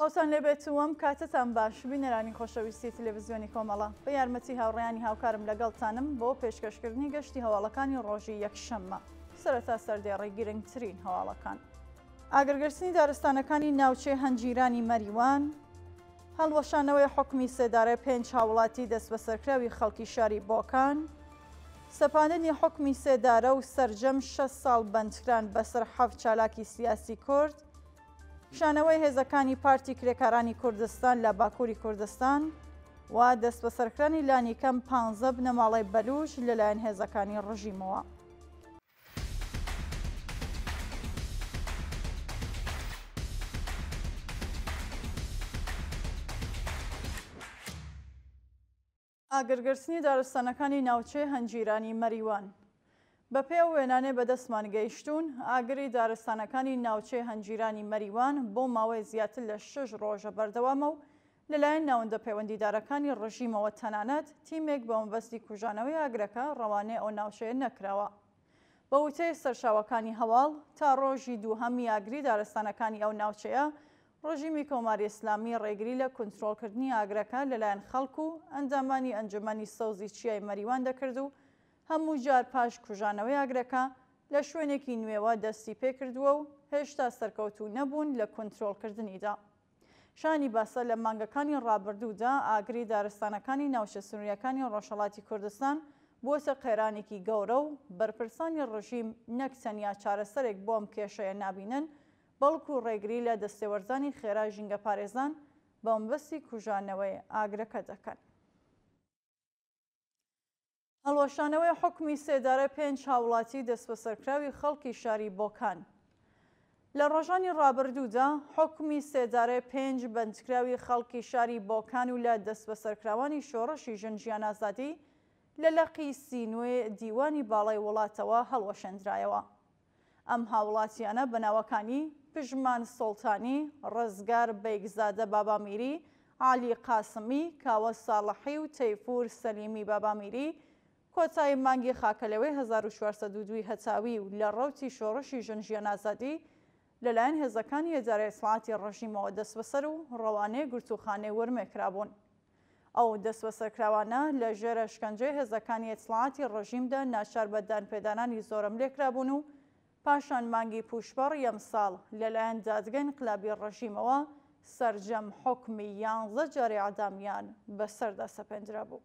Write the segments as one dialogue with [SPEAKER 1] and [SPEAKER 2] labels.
[SPEAKER 1] خۆتان لێبێتوەم کاتتان باش بینەرانی خۆشەویستی تەلەڤیزیۆنی کۆمەڵە بە یارمەتی هاوڕێیانی هاوکارم لەگەڵتانم بۆ پێشکەشکردنی گەشتی هەواڵەکانی ڕۆژی یەکشەممە. سەرەتا سەردێڕی گرنگترین هەواڵەکان. ئاگرگرتنی دارستانەکانی ناوچێ هەنجیرانی مەریوان، هەڵوەشانەوەی حکمی سێدارە 5 هاوڵاتی دەست بە سەرکراوی خەڵکی شاری بۆکان، سەپاندنی حکمی سێدارە و سەرجەم 6 ساڵ بەندکران بەسەر 7 چالاکی سیاسی کورد، شانەوەی هێزەکانی پارتی کرێکارانی کوردستان لە باکووری کوردستان و دەست بە سەرکرانی لانیکەم 15 بنەماڵەی بەلوژ لەلایەن هێزەکانی ڕژیمەوە. ئاگرگرتنی دارستانەکانی ناوچێ هەنجیرانی مەریوان. بە پێی وێنانێ بەدەستمان گەیشتوون، ئاگری دارستانەکانی ناوچێ هەنجیرانی مەریوان بۆ ماوەی زیاتر لە 6 ڕۆژە بەردەوامە و لەلایەن ناوەندە پەیوەندیدارەکانی ڕژیمەوە تەنانەت تیمێک بە مەبەستی کوژانەوەی ئاگرەکە ڕەوانەی ئەو ناوچەیە نەکراوە. بە وتەی سەرچاوەکانی هەواڵ تا ڕۆژی دووهەمی ئاگری دارستانەکانی ئەو ناوچەیە ڕژیمی کۆماری ئیسلامی ڕێگری لە کنترۆلکردنی ئاگرەکە لەلایەن خەڵک و ئەنجامانی ئەنجومەنی سەوزی چیای مەریوان دەکرد و هەموو جار پاش کوژانەوەی ئاگرەکە لە شوێنێکی نوێوە دەستی پێکردووە و هێشتا سەرکەوتوو نەبوون لە کنترۆلکردنیدا. شانی باسە لە مانگەکانی ڕابردوودا ئاگری دارستانەکانی ناوچە سنووریەکانی ڕۆژهەڵاتی کوردستان بووەتە قەیرانێکی گەورە و بەرپرسانی ڕژیم نەک تەنیا چارەسەرێک بۆم کێشەیە نابینن، بەڵکو ڕێگری لە دەستێوەرزانی خێرا ژینگە پارێزان بە مەبەستی کوژانەوەی ئاگرەکە دەکەن. هەڵوەشانەوەی حکمی سێدارە 5 هاوڵاتی دەست بە سەرکراوی خەڵکی شاری بۆکان. لە ڕۆژانی ڕابردوودا حکمی سێدارە 5 بەندکراوی خەڵکی شاری بۆکان و لە دەست بە سەرکراوانی شۆڕشی ژن ئازادی لە لەقی سینوێ دیوانی باڵای وڵاتەوە هەڵوەشەندرایەوە. ئەم هاوڵاتیانە بەناوەکانی پژمان سڵتانی، ڕزگار بەیگزادە بابامیری، عالی قاسمی، کاوە ساڵحی و تەیفور سەلیمی بابامیری کۆتایی مانگی خاکەلەوەی 1402 هەتاوی و لە ڕەوتی شۆڕشی ژن ئازادی لەلایەن هێزەکانی ئێدارەی ئیسلاحاتی ڕژیمەوە دەست بەسەر و ڕەوانەی گرتوخانەی ورمێکرابوون. ئەو دەست بەسەرکراوانە لە ژێرە شکنجەی هێزەکانی ئیسلاحاتی ڕژیمدا ناچار بە دانپێدانانی زۆرم لێکرابوون و پاشان مانگی پوشبەڕ یەمساڵ لەلایەن دادگای انقلابی ڕژیمەوە سەرجەم حکمی 11 جارێ ئەعدامیان بەسەردا سەپێنرا بوو.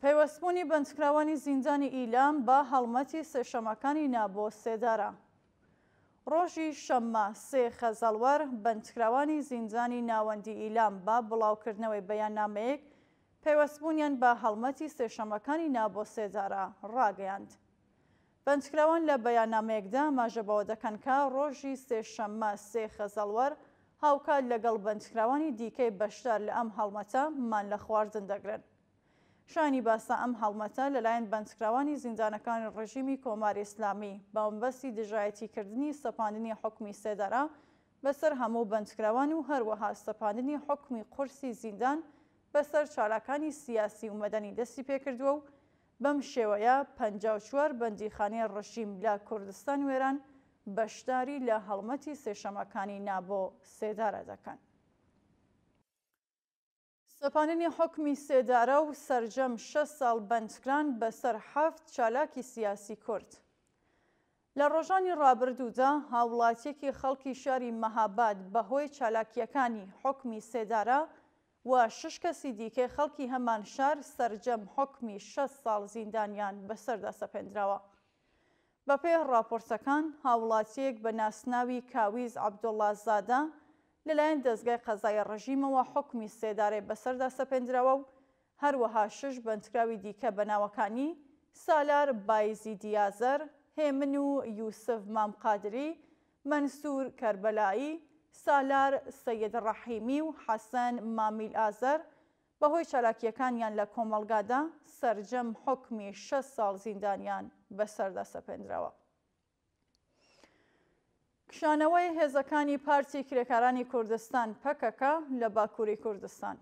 [SPEAKER 1] پەیوەستبوونی بەندکراوانی زیندانی ئیلام بە هەڵمەتی سێشەمەکانی نابۆ سێدارە. ڕۆژی شەممە 3 خەزەڵوەر بەندکراوانی زیندانی ناوەندی ئیلام بە بڵاوکردنەوەی بەیاننامەیەک پەیوەستبوونیان بە هەڵمەتی سێشەمەکانی نابۆ سێدارە ڕاگەیاند. بەندکراوان لە بەیاننامەیەکدا ئاماژەبەوە دەکەن کە ڕۆژی سێشەممە 3 خەزەڵوەر هاوکات لەگەڵ بەندکراوانی دیکەی بەشدار لە ئەم هەڵمەتە مان لە خواردن دەگرن. شانی باسە ئەم هەڵمەتە لەلایەن بەندکراوانی زیندانەکانی ڕژیمی کۆماری ئیسلامی بە مەبەستی دژایەتیکردنی سەپاندنی حکمی سێدارە بەسەر هەموو بەندکراوان و هەروەها سەپاندنی حکمی قورسی زیندان بەسەر چالاکانی سیاسی و مەدەنی دەستی پێکردووە و بەم شێوەیە 54 بەندیخانەی ڕژیم لە کوردستان وێران بەشداری لە هەڵمەتی سێشەمەکانی نابۆ سێدارە دەکەن. سەپاندنی حکمی سێدارە و سەرجەم 6 ساڵ بەندکران بەسەر 7 چالاکی سیاسی کورد. لە ڕۆژانی ڕابردوودا هاوڵاتیەکی خەڵکی شاری مەهاباد بەهۆی چالاکیەکانی حکمی سێدارە و 6 کەسی دیکەی خەڵکی هەمان شار سەرجەم حکمی 6 ساڵ زیندانیان بەسەردا سەپێنراوە. بەپێی راپۆرتەکان هاوڵاتیەک بە ناسناوی کاویز عەبدوڵڵا زادە لەلایەن دەستگای قەزای ڕژیمەوە حکمی سێدارەی بەسەردا سەپێنراوە و هەروەها 6 بەندکراوی دیکە بەناوەکانی سالار بایزی دیازەر، هێمن و یوسف مامقادری، مەنسوور کەربەلایی، سالار سەید ڕەحیمی و حەسەن مامیل ئازەر بەهۆی چالاکیەکانیان لە کۆمەڵگادا سەرجەم حکمی 6 ساڵ زیندانیان بەسەردا سەپێنراوە. کشانەوەی هێزەکانی پارتی کرێکارانی کوردستان پەکەکە لە باکووری کوردستان.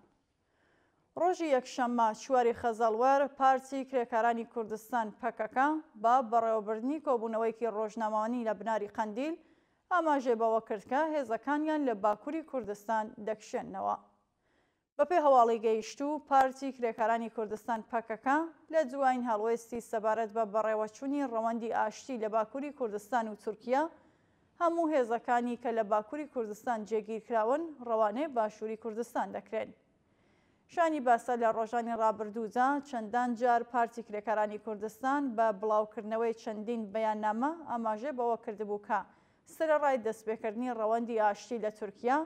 [SPEAKER 1] ڕۆژی یەکشەممە 4 خەزەڵوەر پارتی کرێکارانی کوردستان پەکەکە با بەڕێوەبردنی کۆبوونەوەیکی ڕۆژنامەوانی لە بناری قەندیل ئاماژێ بەوە کرد کە هێزەکانیان لە باکووری کوردستان دەکشێنەوە. بەپێ هەواڵی گەیشتوو پارتی کرێکارانی کوردستان پەکەکە لە دوایین هەڵوێستی سەبارەت بە بەڕێوەچوونی ڕەوەندی ئاشتی لە باکووری کوردستان و تورکیا هەموو هێزەکانی کە لە باکووری کوردستان جێگیرکراون ڕەوانەی باشووری کوردستان دەکرێن. شانی باسە لە ڕۆژانی ڕابردوودا چەندان جار پارتی کرێکارانی کوردستان بە بڵاوکردنەوەی چەندین بەیاننامە ئاماژێ بەوە کردبوو کە سرەڕای دەستپێکردنی ڕەوەندی ئاشتی لە تورکیا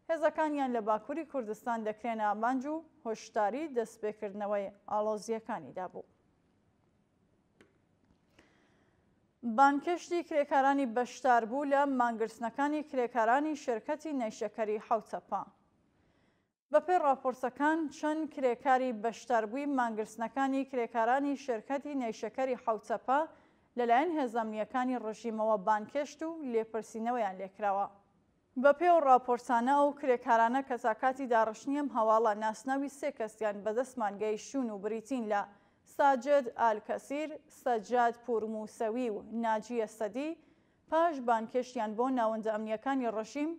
[SPEAKER 1] هێزەکانیان لە باکووری کوردستان دەکرێنە ئامانج و هۆشداری دەستپێکردنەوەی ئاڵۆزیەکانیدا بوو. بانکشتی کرێکارانی بەشدار بوو لە مانگرتنەکانی کرێکارانی شێرکەتی نەیشەکەری حوتەپا. بەپێی راپۆرتەکان چەند کرێکاری بەشداربووی مانگرتنەکانی کرێکارانی شێرکەتی نەیشەکەری حوتەپا لەلایەن هێزەمنیەکانی ڕژیمەوە بانکشت و لێپرسینەوەیان لێکراوە. بەپێو راپۆرتانە ئەو کرێکارانە کە تاکاتی داڕشنیم هەواڵە ناسناوی سێ کەسیان بەدەستمان گەیشتون و بریتین لە ساجد ئالکەسیر، سەجاد پورموسەوی و ناجیە سەدی پاش بانکشتیان بۆ ناوەندە ئەمنیەکانی ڕژیم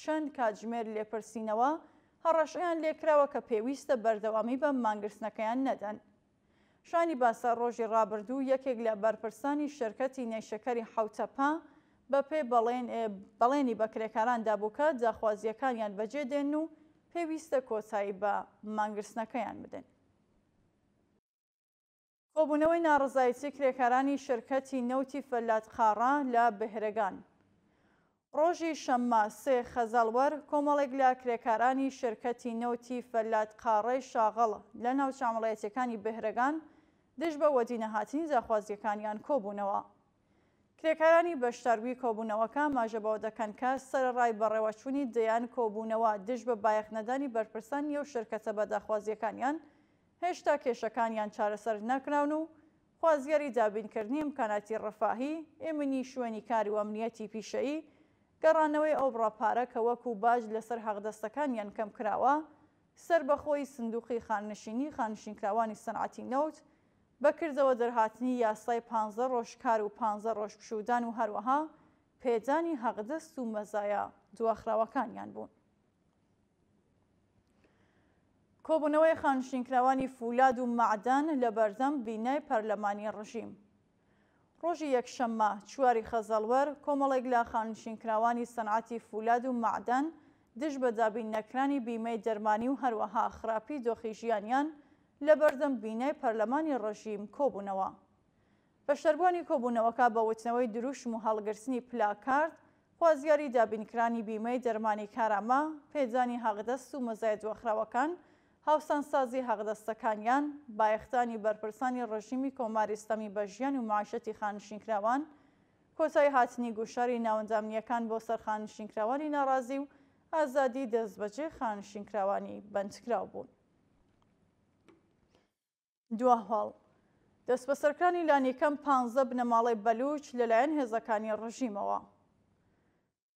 [SPEAKER 1] چەند کاتژمێر لێپرسینەوە هەڕەشەیان لێکراوە کە پێویستە بەردەوامی بە مانگرتنەکەیان نەدەن. شانی باسە ڕۆژی ڕابردوو یەکێک لە بەرپرسانی شێرکەتی نەیشەکەری حوتەپا بەپێ بەڵێنی بە کرێکاران دابووکە داخوازیەکانیان بەجێ دێن و پێویستە کۆتایی بە مانگرتنەکەیان بدەن. کۆبوونەوەی ناڕزایەتی کرێکارانی شێرکەتی نەوتی فەلاتقاڕا لە بەهرەگان. ڕۆژی شەممە 3 خەزاڵوەر کۆمەڵێک لە کرێکارانی شێرکەتی نەوتی فەلاتقاڕەی شاغەڵ لە ناوچەمەڵایەتیەکانی بەهرەگان دژ بە وەدینەهاتنی داخوازیەکانیان کۆبوونەوە. کرێکارانی بەشداربووی کۆبوونەوەکە ماژە بەوە دەکەن کە سەرەڕای بەڕێوەچوونی دەیان کۆبوونەوە دژ بە بایەخنەدانی بەرپرسانی ئەو شێرکەتە بە داخوازیەکانیان هێشتا کێشەکانیان چارەسەر نەکراون و خوازیاری دابینکردنی ئیمکاناتی ڕەفاهی، ئێمنی شوێنی کار و ئەمنیەتی پیشەیی، گەڕانەوەی ئەو بڕاپارە کە وەکو باج لەسەر حەقدەستەکانیان کەم کراوە، سەربەخۆی سندوقی خاننشینی خانشینکراوانی سەنعەتی نەوت، بەکردەوە دەرهاتنی یاسای 15 ڕۆژ کار و 15 ڕۆژ پشودان و هەروەها پێدانی حەقدەست و مەزایە دواخراوەکانیان بوون. کۆبوونەوەی خانشینکراوانی فولاد و معدان لە بەردەم بینای پەرلەمانی ڕژیم. ڕۆژی یەکشەممە 4 خەزاڵوەر کۆمەڵێک لە خانشینکراوانی سەنعەتی فولاد و معدان دژ بە دابینەکرانی بیمەی دەرمانی و هەروەها خراپی دۆخی ژیانیان لە بەردەم بینای پەرلەمانی ڕژیم کۆبوونەوە. بەشداربووانی کۆبوونەوەکە بە وتنەوەی دروشم و هەڵگرتنی پلاکارد، خوازیاری دابینکرانی بیمەی دەرمانی کارامە، پێدانی حەقدەست و مەزایە دواخراوەکان، هاوسانسازی حەقدەستەکانیان، بایەختانی بەرپرسانی ڕژیمی کۆماری ئیسلامی بە ژیان و معاشەتی خانشینکراوان، کۆتایی هاتنی گوشاری ناوەندامنیەکان بۆ سەر خانشینکراوانی ناڕازی و ئازادی دەستبەجێ خانشینکراوانی بەندکراو بوون. دواهواڵ دەستبەسەرکرانی لانیکەم 15 بنەماڵەی بەلوچ لەلایەن هێزەکانی ڕژیمەوە.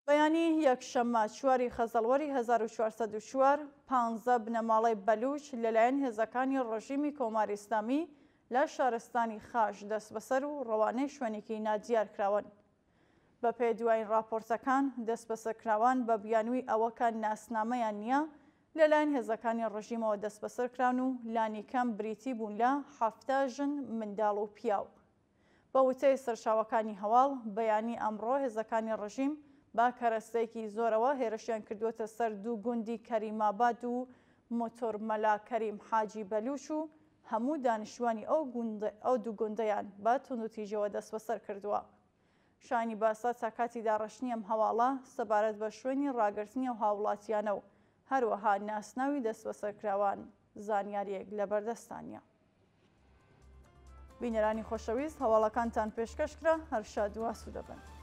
[SPEAKER 1] بەیانی یەکشەممە 4 خەزاڵوەری 1404 15 بنەماڵەی بەلوچ لەلایەن هێزەکانی ڕژیمی کۆماری ئیسلامی لە شارستانی خاش دەست بەسەر و ڕەوانەی شوێنێکی نادیار کراون. بە پێی دوایین راپۆرتەکان دەستبەسەرکراوان بە بیانووی ئەوەکە ناسنامەیان نییە لەلایەن هێزەکانی ڕژیمەوە دەست بەسەر کراون و لانیکەم بریتی بوون لە 7 ژن منداڵ و پیاو. بە وتەی سەرچاوەکانی هەواڵ بەیانی ئەمڕۆ هێزەکانی ڕژیم با کەرەستەیەکی زۆرەوە هێرشیان کردووەتە سەر 2 گوندی کەریماباد و مۆتۆرمەلا کەریم حاجی بەلوچ و هەموو دانیشتوانی ئەو 2 گوندەیان بە توندوتیژەوە دەست بەسەر کردووە. شانی باسا تاکاتی داڕشنی ئەم هەواڵە سەبارەت بە شوێنی ڕاگررتنی و هاوڵاتیانە و هەروەها ناسناوی دەست بەسەرکراوان زانیاریەک لە بەردەستانیە. بینەرانی خۆشەویست هەواڵەکانتان پێشکەشکرا هەر شاد و ئاسوودە بن.